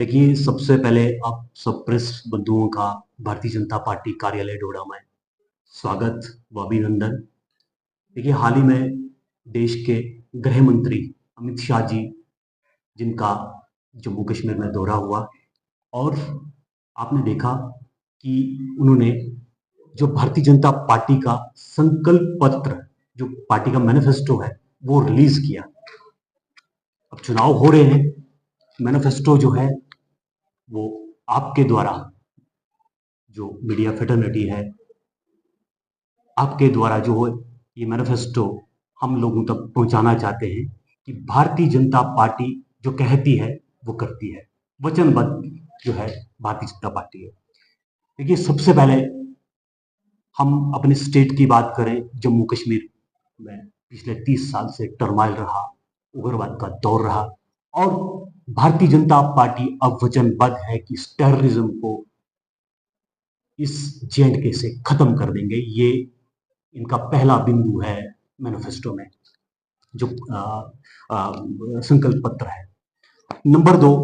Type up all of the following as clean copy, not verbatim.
देखिए, सबसे पहले आप सब प्रेस बंधुओं का भारतीय जनता पार्टी कार्यालय डोडा में स्वागत व अभिनंदन। देखिए, हाल ही में देश के गृह मंत्री अमित शाह जी, जिनका जम्मू कश्मीर में दौरा हुआ, और आपने देखा कि उन्होंने जो भारतीय जनता पार्टी का संकल्प पत्र, जो पार्टी का मैनिफेस्टो है, वो रिलीज किया। अब चुनाव हो रहे हैं, मैनिफेस्टो जो है वो आपके द्वारा, जो मीडिया फेटर्निटी है, आपके द्वारा जो है ये मैनिफेस्टो हम लोगों तक पहुंचाना चाहते हैं कि भारतीय जनता पार्टी जो कहती है वो करती है, वचनबद्ध जो है भारतीय जनता पार्टी है। देखिए, सबसे पहले हम अपने स्टेट की बात करें, जम्मू कश्मीर में पिछले 30 साल से टर्माइल रहा, उग्रवाद का दौर रहा, और भारतीय जनता पार्टी अब वचनबद्ध है कि इस टेररिज्म को इस जे से खत्म कर देंगे। ये इनका पहला बिंदु है मैनिफेस्टो में, जो संकल्प पत्र है। नंबर 2,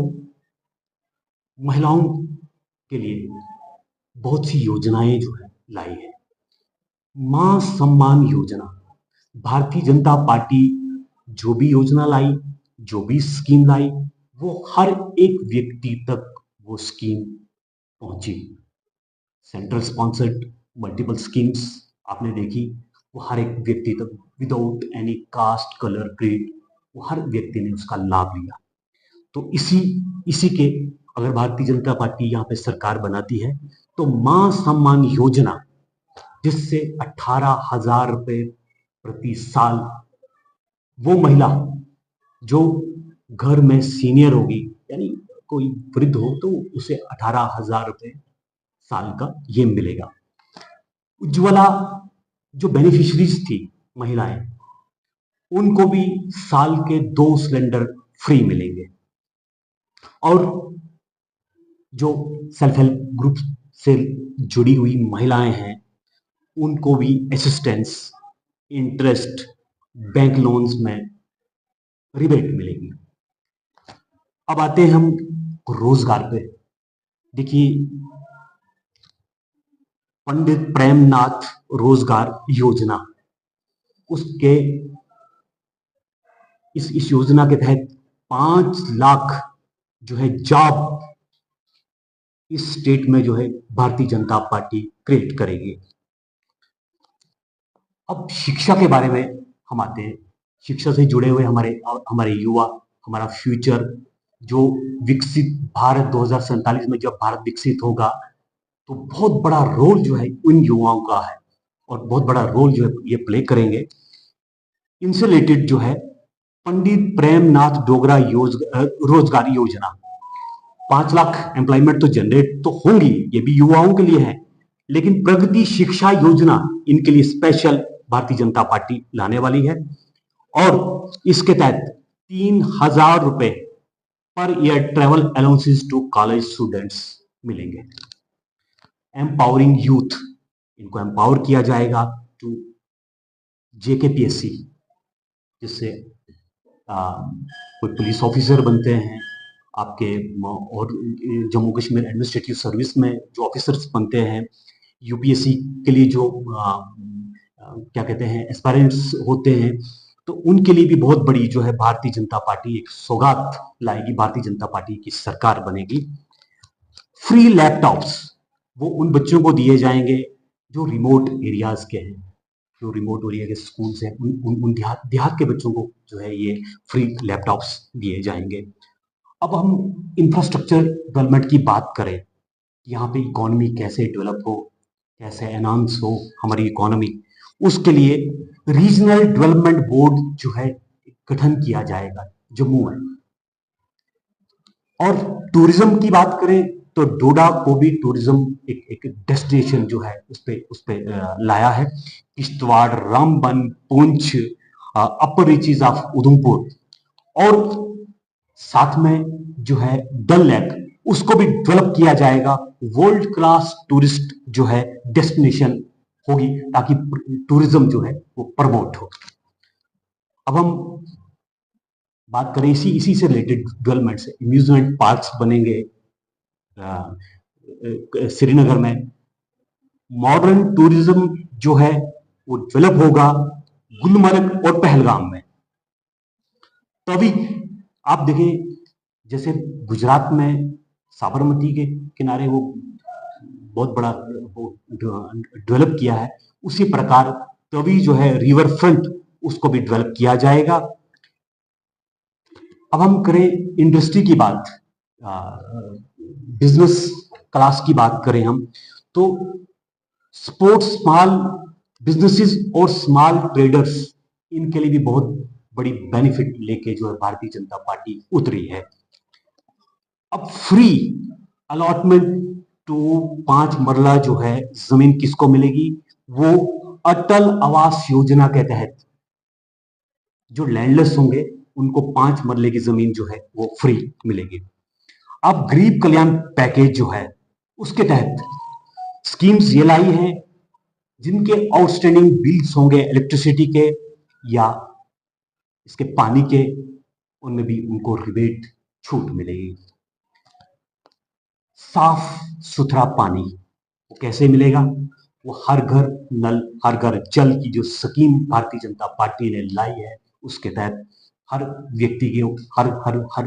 महिलाओं के लिए बहुत सी योजनाएं जो है लाई है। मां सम्मान योजना, भारतीय जनता पार्टी जो भी योजना लाई, जो भी स्कीम लाई, वो हर एक व्यक्ति तक वो स्कीम पहुंची। सेंट्रल स्पॉन्सर्ड मल्टीपल स्कीम्स आपने देखी, वो हर एक व्यक्ति तक without any caste, colour, creed, वो हर व्यक्ति ने उसका लाभ लिया। तो इसी इसी के, अगर भारतीय जनता पार्टी यहाँ पे सरकार बनाती है तो मां सम्मान योजना, जिससे 18,000 रुपए प्रति साल वो महिला जो घर में सीनियर होगी, यानी कोई वृद्ध हो, तो उसे 18,000 रुपए साल का ये मिलेगा। उज्ज्वला जो बेनिफिशरीज थी महिलाएं, उनको भी साल के 2 सिलेंडर फ्री मिलेंगे। और जो सेल्फ हेल्प ग्रुप से जुड़ी हुई महिलाएं हैं, उनको भी असिस्टेंस, इंटरेस्ट, बैंक लोन्स में रिबेट मिलेगी। अब आते हैं हम रोजगार पे। देखिए, पंडित प्रेमनाथ रोजगार योजना, उसके इस योजना के तहत 5 लाख जो है जॉब इस स्टेट में जो है भारतीय जनता पार्टी क्रिएट करेगी। अब शिक्षा के बारे में हम आते हैं। शिक्षा से जुड़े हुए हमारे हमारे युवा, हमारा फ्यूचर, जो विकसित भारत 2047 में जब भारत विकसित होगा, तो बहुत बड़ा रोल जो है उन युवाओं का है, और बहुत बड़ा रोल जो है ये प्ले करेंगे। इनसे रिलेटेड जो है पंडित प्रेमनाथ डोगरा रोजगार योजना, 5 लाख एम्प्लॉयमेंट तो जनरेट तो होंगी, ये भी युवाओं के लिए है, लेकिन प्रगति शिक्षा योजना इनके लिए स्पेशल भारतीय जनता पार्टी लाने वाली है। और इसके तहत 3,000 रुपए per year travel allowances to college students मिलेंगे। एम्पावरिंग यूथ, इनको एम्पावर किया जाएगा टू जेकेपीएससी, जिससे कोई पुलिस ऑफिसर बनते हैं आपके, और जम्मू कश्मीर एडमिनिस्ट्रेटिव सर्विस में जो ऑफिसर्स बनते हैं, यूपीएससी के लिए जो क्या कहते हैं एस्पायरेंट्स होते हैं, तो उनके लिए भी बहुत बड़ी जो है भारतीय जनता पार्टी एक सौगात लाएगी। भारतीय जनता पार्टी की सरकार बनेगी। फ्री लैपटॉप्स वो उन बच्चों को दिए जाएंगे जो रिमोट एरियाज के हैं, जो रिमोट एरिया के स्कूल्स हैं, उन देहात के बच्चों को जो है ये फ्री लैपटॉप्स दिए जाएंगे। अब हम इंफ्रास्ट्रक्चर डेवलपमेंट की बात करें, यहाँ पे इकोनॉमी कैसे डेवलप हो, कैसे एनहांस हो हमारी इकोनॉमी, उसके लिए रीजनल डेवलपमेंट बोर्ड जो है गठन किया जाएगा जम्मू में। और टूरिज्म की बात करें तो डोडा को भी टूरिज्म एक डेस्टिनेशन जो है उस पे लाया है। किश्तवाड़, रामबन, पुंछ, अपर रीचेज ऑफ उधमपुर, और साथ में जो है डल लेक, उसको भी डेवलप किया जाएगा। वर्ल्ड क्लास टूरिस्ट जो है डेस्टिनेशन होगी, ताकि टूरिज्म जो है वो प्रमोट हो। अब हम बात करें इसी इसी से रिलेटेड डेवलपमेंट से, अम्यूजमेंट पार्क्स बनेंगे श्रीनगर में, मॉडर्न टूरिज्म जो है वो डेवलप होगा गुलमर्ग और पहलगाम में। तो अभी आप देखें जैसे गुजरात में साबरमती के किनारे वो बहुत बड़ा डेवलप किया है, उसी प्रकार तभी जो है रिवर फ्रंट उसको भी डेवलप किया जाएगा। अब हम करें इंडस्ट्री की बात, बिजनेस क्लास की बात करें हम, तो स्पोर्ट्स स्मॉल बिजनेसेस और स्मॉल ट्रेडर्स, इनके लिए भी बहुत बड़ी बेनिफिट लेके जो है भारतीय जनता पार्टी उतरी है। अब फ्री अलॉटमेंट टू 5 मरला जो है जमीन किसको मिलेगी, वो अटल आवास योजना के तहत जो लैंडलेस होंगे उनको 5 मरले की जमीन जो है वो फ्री मिलेगी। अब गरीब कल्याण पैकेज जो है उसके तहत स्कीम्स ये लाई हैं, जिनके आउटस्टैंडिंग बिल्स होंगे इलेक्ट्रिसिटी के या इसके पानी के, उनमें भी उनको रिबेट छूट मिलेगी। साफ सुथरा पानी वो कैसे मिलेगा, वो हर घर नल हर घर जल की जो स्कीम भारतीय जनता पार्टी ने लाई है उसके तहत हर व्यक्ति के हर हर हर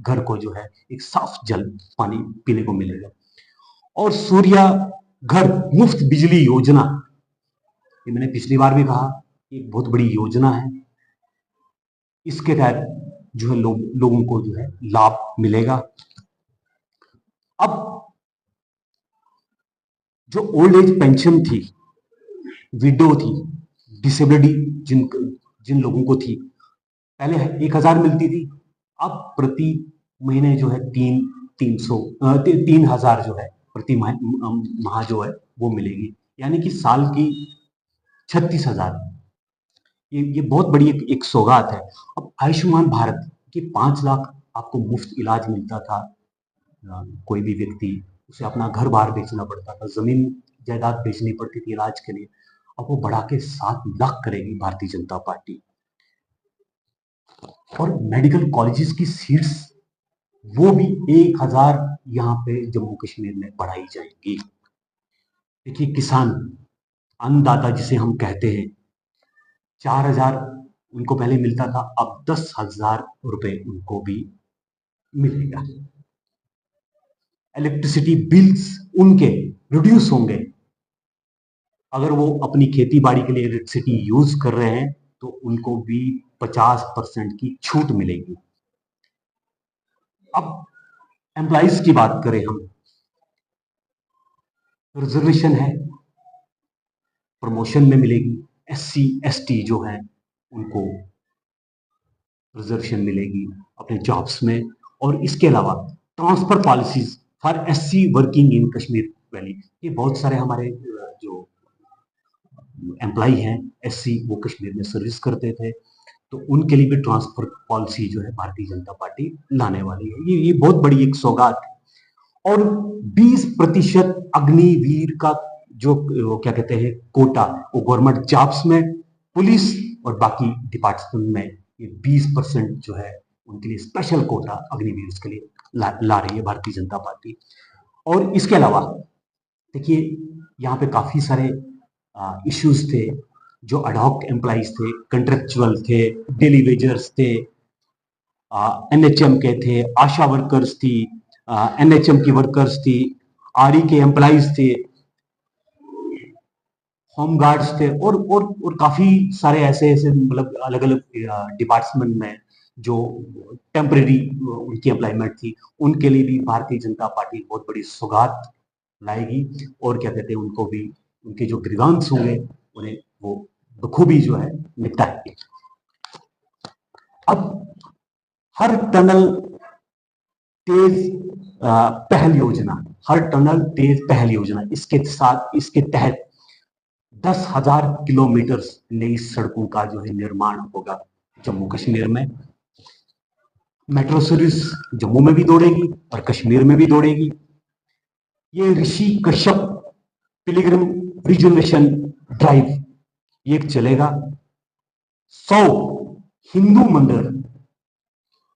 घर को जो है एक साफ जल पानी पीने को मिलेगा। और सूर्या घर मुफ्त बिजली योजना, ये मैंने पिछली बार भी कहा, एक बहुत बड़ी योजना है, इसके तहत जो है लोगों को जो है लाभ मिलेगा। अब जो ओल्ड एज पेंशन थी, विडो थी, डिसेबिलिटी जिन लोगों को थी, पहले 1,000 मिलती थी, अब प्रति महीने जो है 3,000 जो है प्रति माह जो है वो मिलेगी, यानी कि साल की 36,000। ये बहुत बड़ी एक सौगात है। अब आयुष्मान भारत के 5 लाख आपको मुफ्त इलाज मिलता था, कोई भी व्यक्ति उसे अपना घर बार बेचना पड़ता था, जमीन जायदाद बेचनी पड़ती थी इलाज के लिए, अब वो बढ़ा के 7 लाख करेगी भारतीय जनता पार्टी। और मेडिकल कॉलेजेस की सीट्स वो भी 1,000 यहाँ पे जम्मू कश्मीर में बढ़ाई जाएंगी। देखिए किसान अन्नदाता जिसे हम कहते हैं, 4,000 उनको पहले मिलता था, अब 10,000 रुपए उनको भी मिलेगा। इलेक्ट्रिसिटी बिल्स उनके रिड्यूस होंगे, अगर वो अपनी खेती बाड़ी के लिए इलेक्ट्रिसिटी यूज कर रहे हैं तो उनको भी 50% की छूट मिलेगी। अब एम्प्लॉइज की बात करें हम, रिजर्वेशन है, प्रमोशन में मिलेगी, SC ST जो है उनको रिजर्वेशन मिलेगी अपने जॉब्स में। और इसके अलावा transfer policies for SC working in Kashmir valley, ये बहुत सारे हमारे जो एम्प्लॉय हैं SC वो कश्मीर में सर्विस करते थे, तो उनके लिए भी ट्रांसफर पॉलिसी जो है भारतीय जनता पार्टी लाने वाली है। ये बहुत बड़ी एक सौगात है। और 20% अग्निवीर का जो वो क्या कहते हैं कोटा, वो गवर्नमेंट जॉब्स में, पुलिस और बाकी डिपार्टमेंट में ये 20% जो है उनके लिए स्पेशल कोटा अग्निवीर के लिए ला रही है भारतीय जनता पार्टी। और इसके अलावा देखिए यहाँ पे काफी सारे इश्यूज थे, जो अडॉक एम्प्लॉइज थे, कंट्रेक्चुअल थे, डेली वेजर्स थे, NHM के थे, आशा वर्कर्स थी, NHM की वर्कर्स थी, RE के एम्प्लॉइज थे, होम गार्ड्स थे, और काफी सारे ऐसे ऐसे मतलब अलग अलग डिपार्टमेंट में जो टेम्परेरी उनकी एम्प्लॉयमेंट थी, उनके लिए भी भारतीय जनता पार्टी बहुत बड़ी सौगात लाएगी। और क्या कहते हैं उनको भी उनके जो ग्रीवांस होंगे उन्हें वो बखूबी जो है निपटाएंगे। अब हर टनल तेज पहल योजना, हर टनल तेज पहल योजना, इसके साथ इसके तहत 10,000 किलोमीटर नई सड़कों का जो है निर्माण होगा जम्मू कश्मीर में। मेट्रो सर्विस जम्मू में भी दौड़ेगी और कश्मीर में भी दौड़ेगी। ये ऋषि कश्यप पिलग्रिम रिजुवेनेशन ड्राइव ये चलेगा। 100 हिंदू मंदिर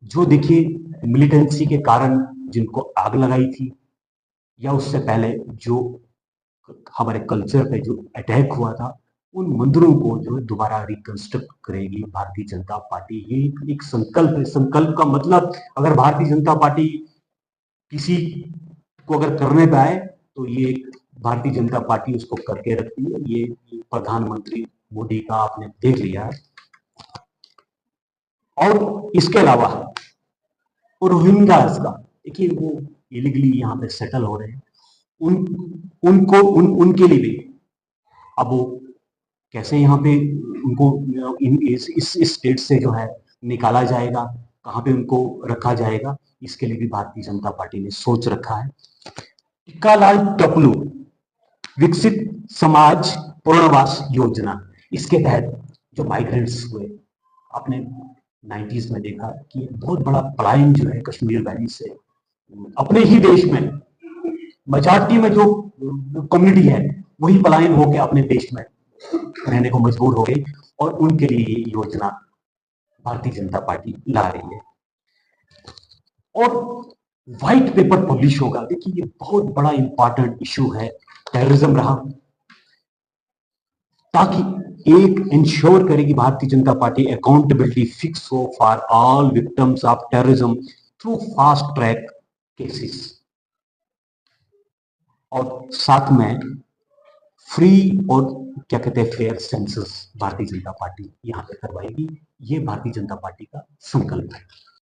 जो देखिए मिलिटेंसी के कारण जिनको आग लगाई थी, या उससे पहले जो हमारे कल्चर पे जो अटैक हुआ था, उन मंदिरों को जो है दोबारा रिकंस्ट्रक्ट करेगी भारतीय जनता पार्टी। ये एक संकल्प है। संकल्प का मतलब, अगर भारतीय जनता पार्टी किसी को अगर करने पे आए तो ये भारतीय जनता पार्टी उसको करके रखती है। ये प्रधानमंत्री मोदी का आपने देख लिया है। और इसके अलावा रोहिंग्यास का देखिए, वो इलीगली यहाँ पे सेटल हो रहे हैं। उन उनको उनके लिए भी अब वो कैसे यहाँ पे उनको इस स्टेट से जो है निकाला जाएगा, कहाँ पे उनको रखा जाएगा, इसके लिए भी भारतीय जनता पार्टी ने सोच रखा है। टीकालाल टपलू विकसित समाज पुनर्वास योजना, इसके तहत जो माइग्रेंट्स हुए, आपने 90s में देखा कि बहुत बड़ा पलायन जो है कश्मीर वैली से अपने ही देश में, मेजॉरिटी में जो कम्युनिटी है वही पलायन होकर अपने देश में रहने को मजबूर हो गई, और उनके लिए ये योजना भारतीय जनता पार्टी ला रही है। और व्हाइट पेपर पब्लिश होगा। देखिए, ये बहुत बड़ा इंपॉर्टेंट इशू है, टेररिज्म रहा, ताकि एक इंश्योर करे कि Bharatiya Janata party accountability fix हो for all victims of terrorism through fast track cases. और साथ में फ्री और क्या कहते हैं fair census Bharatiya Janata party यहां पे करवाएगी। ये भारतीय जनता पार्टी का संकल्प है।